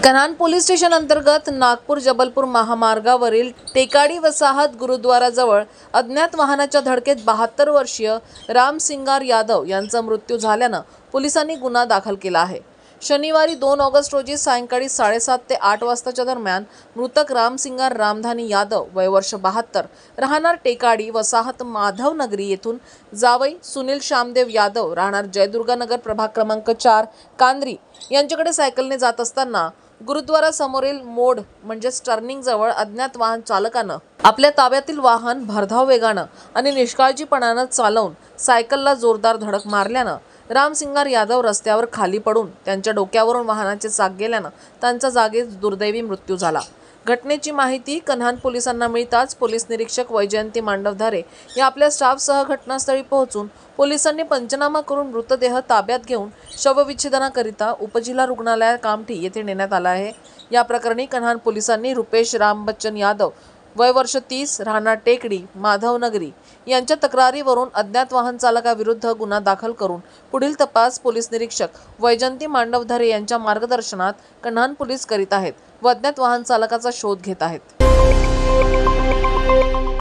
Kanhan police station अंतर्गत नागपूर जबलपूर महामार्गावरील टेकाडी वसाहत गुरुद्वाराजवळ अज्ञात वाहनाच्या धडकेत 72 वर्षीय राम सिंगार यादव यांचा मृत्यू झाल्यानं पोलिसांनी गुन्हा दाखल केला आहे। शनिवारी 2 ऑगस्ट रोजी सायंकाळी 7:30 ते 8 वाजताच्या दरम्यान मृतक राम सिंगार रामधानी यादव वय वर्ष 72 राहणार टेकाडी वसाहत माधव नगरी येथून जावई सुनील श्यामदेव यादव राहणार जयदुर्गानगर प्रभाग क्रमांक 4 कांद्री यांच्याकडे सायकलने जात असताना गुरुद्वारा समोरील मोड म्हणजेच टर्निंग जवळ अज्ञात वाहन चालकानं आपल्या ताब्यातील वाहन भरधाव वेगानं आणि निष्काळजीपणानं चालवून सायकलला जोरदार धडक मारल्यानं राम सिंगार यादव रस्त्यावर खाली पडून त्यांच्या डोक्यावरून वाहनाचे चाक गेल्यानं त्यांचा जागीच दुर्दैवी मृत्यू झाला। घटनेची माहिती कन्हान पोलिसांना मिळताच पोलीस निरीक्षक वैजयंती मांडवधारे या आपल्या स्टाफसह घटनास्थळी पोहोचून पोलिसांनी पंचनामा करून मृतदेह ताब्यात घेऊन शवविच्छेदनाकरिता उपजिल्हा रुग्णालय कामठी येथे नेण्यात आला आहे। या प्रकरणी कन्हान पोलिसांनी रुपेश राम बच्चन यादव वय वर्ष 30 राहणार टेकडी माधवनगरी यांच्या तक्रारीवरून अज्ञात वाहन चालकाविरुद्ध गुन्हा दाखल करून पुढील तपास पोलीस निरीक्षक वैजयंती मांडवधारे यांच्या मार्गदर्शनात कन्हान पोलीस करीत आहेत व अज्ञात वाहन चालकाचा शोध घेत आहेत।